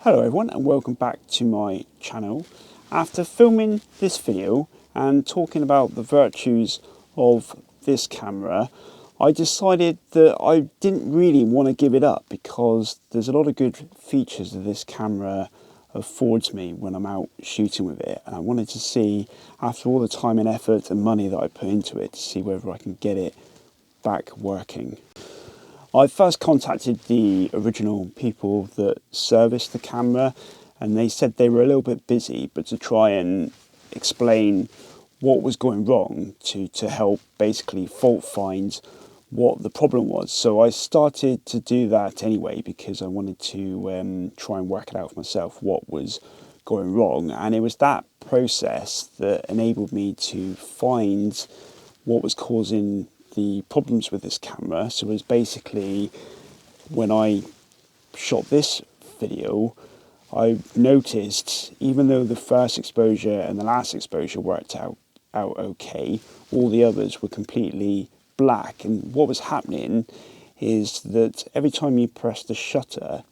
Hello everyone and welcome back to my channel. After filming this video and talking about the virtues of this camera, I decided that I didn't really want to give it up because there's a lot of good features that this camera affords me when I'm out shooting with it, and I wanted to see, after all the time and effort and money that I put into it, to see whether I can get it back working. I first contacted the original people that serviced the camera, and they said they were a little bit busy, but to try and explain what was going wrong to help basically fault find what the problem was. So I started to do that anyway because I wanted to try and work it out for myself what was going wrong, and it was that process that enabled me to find what was causing the problems with this camera. So it was basically, when I shot this video, I noticed, even though the first exposure and the last exposure worked out okay, all the others were completely black. And what was happening is that every time you press the shutter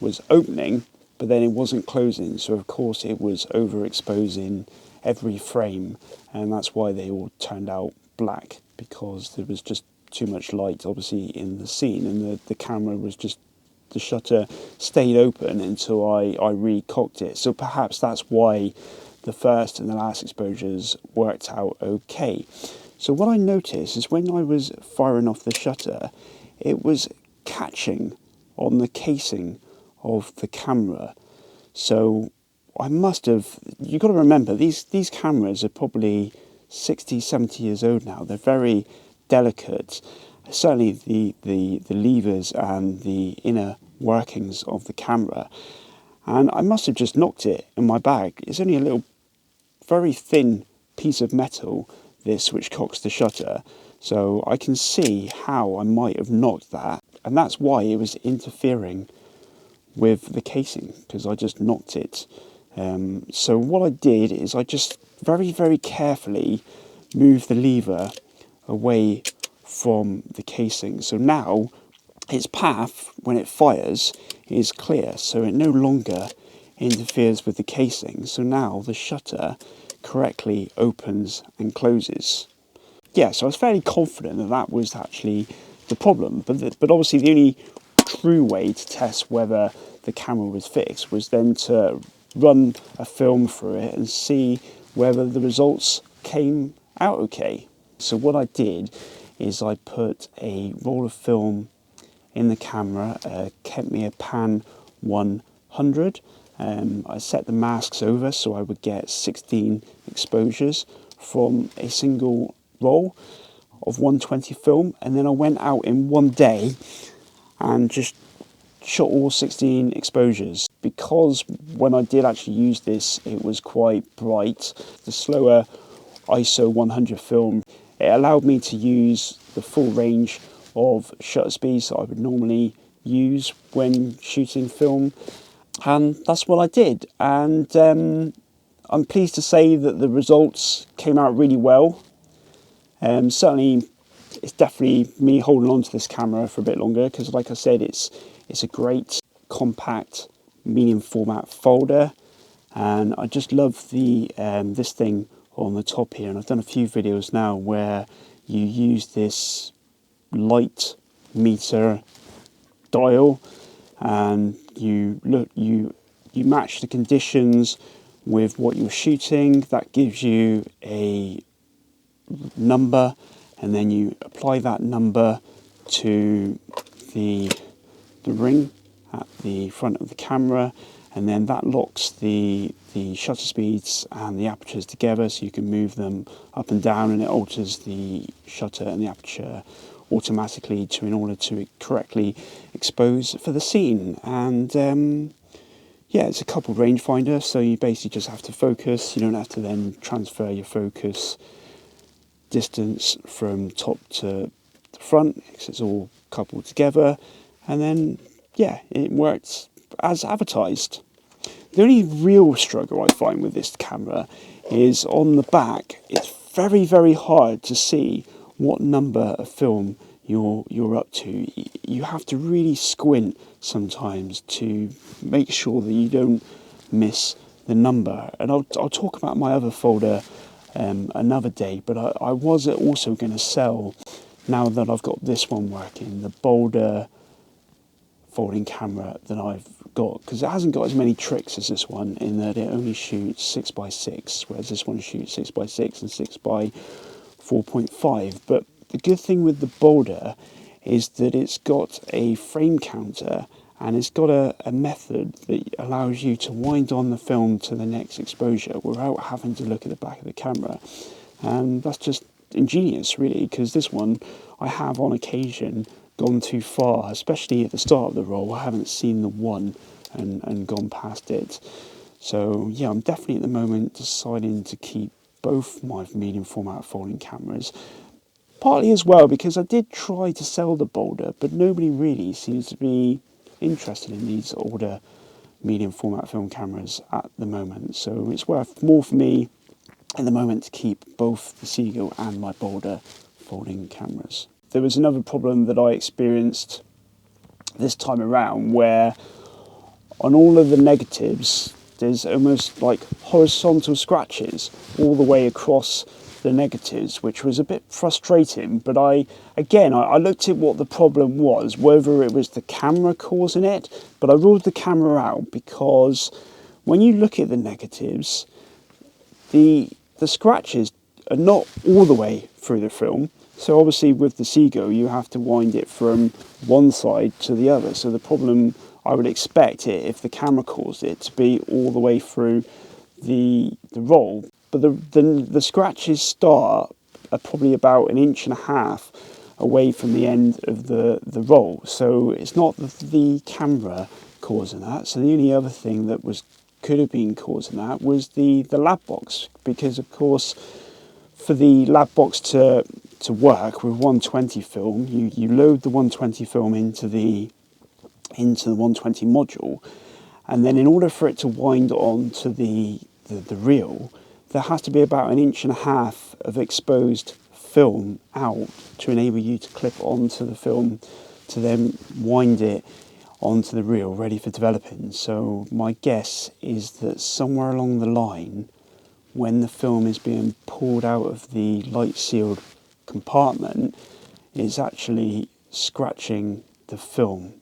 was opening, but then it wasn't closing. So of course it was overexposing every frame, and that's why they all turned out black, because there was just too much light obviously in the scene, and the camera was just, the shutter stayed open until I recocked it. So perhaps that's why the first and the last exposures worked out okay. So what I noticed is when I was firing off the shutter, it was catching on the casing of the camera. So I must have, you've got to remember, these cameras are probably 60, 70 years old now. They're very delicate. Certainly the levers and the inner workings of the camera. And I must have just knocked it in my bag. It's only a little, very thin piece of metal, this, which cocks the shutter. So I can see how I might have knocked that. And that's why it was interfering with the casing, because I just knocked it. So what I did is I just very, very carefully moved the lever away from the casing. So now its path, when it fires, is clear. So it no longer interferes with the casing. So now the shutter correctly opens and closes. Yeah, so I was fairly confident that that was actually the problem. But obviously the only true way to test whether the camera was fixed was then to run a film through it and see whether the results came out okay. So what I did is I put a roll of film in the camera, a Pan 100. I set the masks over so I would get 16 exposures from a single roll of 120 film, and then I went out in one day and just shot all 16 exposures. Because when I did actually use this, it was quite bright. The slower ISO 100 film, it allowed me to use the full range of shutter speeds that I would normally use when shooting film, and that's what I did. And I'm pleased to say that the results came out really well. Certainly it's definitely me holding on to this camera for a bit longer, because like I said, it's a great compact medium format folder, and I just love the this thing on the top here. And I've done a few videos now where you use this light meter dial, and you match the conditions with what you're shooting. That gives you a number, and then you apply that number to the ring at the front of the camera, and then that locks the shutter speeds and the apertures together, so you can move them up and down, and it alters the shutter and the aperture automatically in order to correctly expose for the scene. And yeah, it's a coupled rangefinder, so you basically just have to focus. You don't have to then transfer your focus distance from top to the front, because it's all coupled together. And then, yeah, it works as advertised. The only real struggle I find with this camera is on the back. It's very, very hard to see what number of film you're up to. You have to really squint sometimes to make sure that you don't miss the number. And I'll talk about my other folder another day, but I was also going to sell, now that I've got this one working, the bolder folding camera that I've got, because it hasn't got as many tricks as this one, in that it only shoots 6x6, whereas this one shoots 6x6 and 6x4.5. But the good thing with the bolder is that it's got a frame counter, and it's got a method that allows you to wind on the film to the next exposure without having to look at the back of the camera. And that's just ingenious, really, because this one I have on occasion gone too far, especially at the start of the roll. I haven't seen the one and gone past it. So yeah, I'm definitely at the moment deciding to keep both my medium format folding cameras. Partly as well because I did try to sell the bolder, but nobody really seems to be interested in these older medium format film cameras at the moment. So it's worth more for me at the moment to keep both the Seagull and my bolder folding cameras. There was another problem that I experienced this time around, where on all of the negatives there's almost like horizontal scratches all the way across the negatives, which was a bit frustrating. But I looked at what the problem was, whether it was the camera causing it, but I ruled the camera out, because when you look at the negatives, the scratches are not all the way through the film. So obviously with the Seagull you have to wind it from one side to the other. So the problem, I would expect it, if the camera caused it, to be all the way through the roll. But the scratches start probably about 1.5 inches away from the end of the roll. So it's not the camera causing that. So the only other thing that could have been causing that was the lab box, because of course for the lab box to work with 120 film, you load the 120 film into the 120 module, and then in order for it to wind on to the reel, there has to be about 1.5 inches of exposed film out to enable you to clip onto the film to then wind it onto the reel ready for developing. So my guess is that somewhere along the line, when the film is being pulled out of the light sealed compartment, it's actually scratching the film.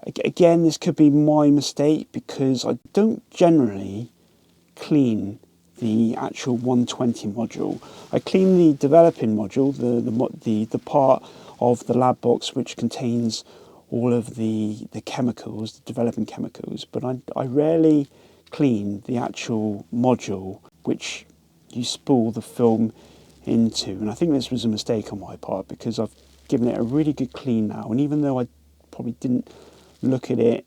Again, this could be my mistake, because I don't generally clean the actual 120 module. I clean the developing module, the part of the lab box which contains all of the chemicals, the developing chemicals, but I rarely clean the actual module which you spool the film into. And I think this was a mistake on my part, because I've given it a really good clean now, and even though I probably didn't look at it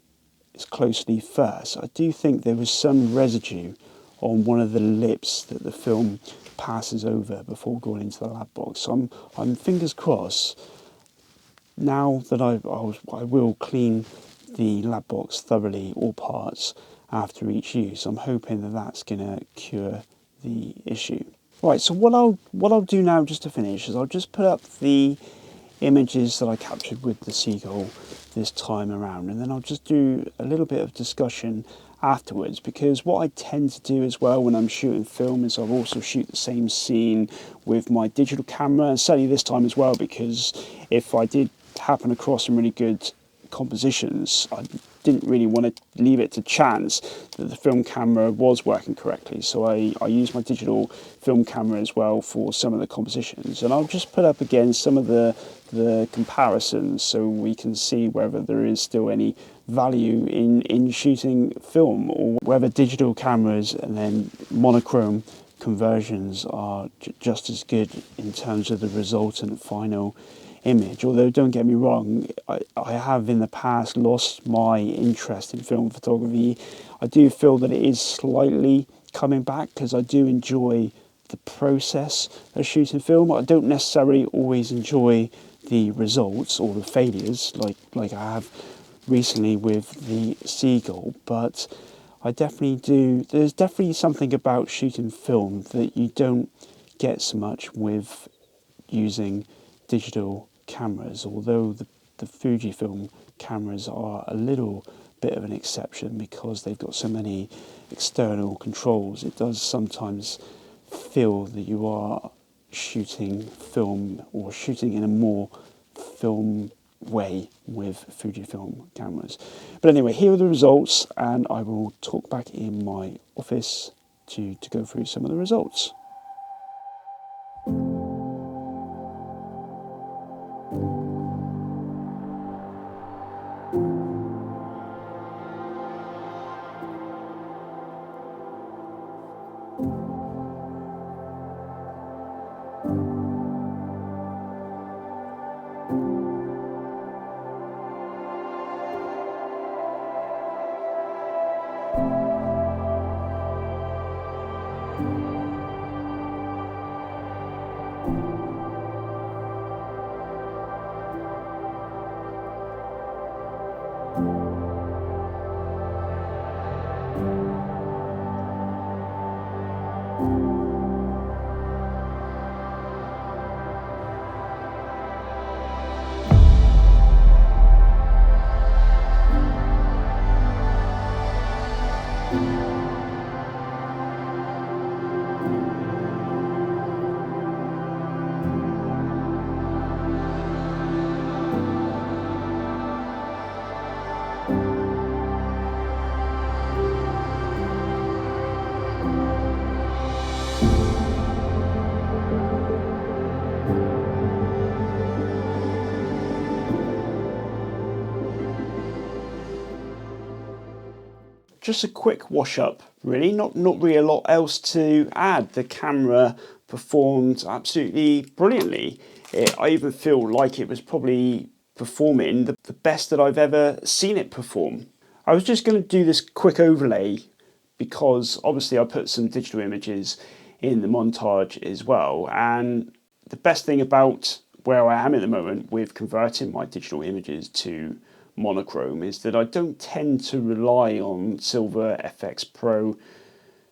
as closely first, I do think there was some residue on one of the lips that the film passes over before going into the lab box. So I'm fingers crossed now that I will clean the lab box thoroughly, all parts, after each use. I'm hoping that that's going to cure the issue. Right, so what I'll do now, just to finish, is I'll just put up the images that I captured with the Seagull this time around, and then I'll just do a little bit of discussion afterwards, because what I tend to do as well when I'm shooting film is I'll also shoot the same scene with my digital camera, and certainly this time as well, because if I did happen across some really good compositions, I didn't really want to leave it to chance that the film camera was working correctly. So I use my digital film camera as well for some of the compositions, and I'll just put up again some of the comparisons so we can see whether there is still any value in shooting film, or whether digital cameras and then monochrome conversions are just as good in terms of the resultant final image. Although don't get me wrong, I have in the past lost my interest in film photography. I do feel that it is slightly coming back, because I do enjoy the process of shooting film. I don't necessarily always enjoy the results or the failures like I have recently with the Seagull, but I definitely do. There's definitely something about shooting film that you don't get so much with using digital cameras, although the Fujifilm cameras are a little bit of an exception because they've got so many external controls. It does sometimes feel that you are shooting film or shooting in a more film way with Fujifilm cameras. But anyway, here are the results, and I will talk back in my office to go through some of the results. Just a quick wash up, really, not really a lot else to add. The camera performed absolutely brilliantly. I even feel like it was probably performing the best that I've ever seen it perform. I was just going to do this quick overlay because obviously I put some digital images in the montage as well, and the best thing about where I am at the moment with converting my digital images to monochrome is that I don't tend to rely on Silver FX Pro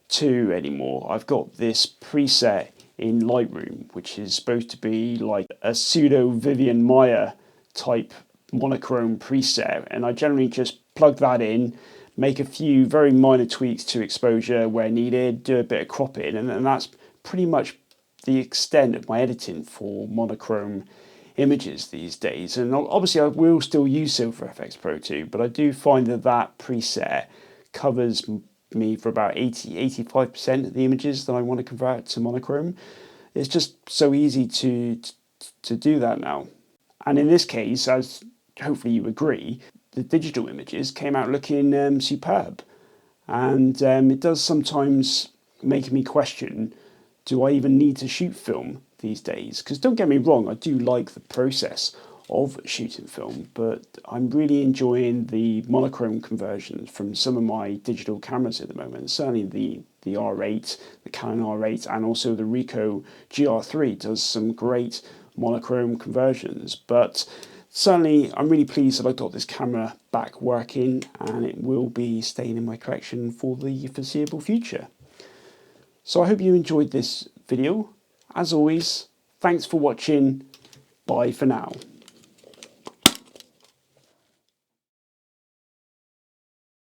2 anymore. I've got this preset in Lightroom which is supposed to be like a pseudo Vivian Maya type monochrome preset, and I generally just plug that in, make a few very minor tweaks to exposure where needed, do a bit of cropping, and that's pretty much the extent of my editing for monochrome images these days. And obviously I will still use Silver FX Pro 2, but I do find that preset covers me for about 85% of the images that I want to convert to monochrome. It's just so easy to do that now. And in this case, as hopefully you agree, the digital images came out looking superb. And it does sometimes make me question, do I even need to shoot film these days? Because don't get me wrong, I do like the process of shooting film, but I'm really enjoying the monochrome conversions from some of my digital cameras at the moment. Certainly the R8, the Canon R8, and also the Ricoh GR3 does some great monochrome conversions. But certainly I'm really pleased that I got this camera back working, and it will be staying in my collection for the foreseeable future. So I hope you enjoyed this video. As always, thanks for watching. Bye for now.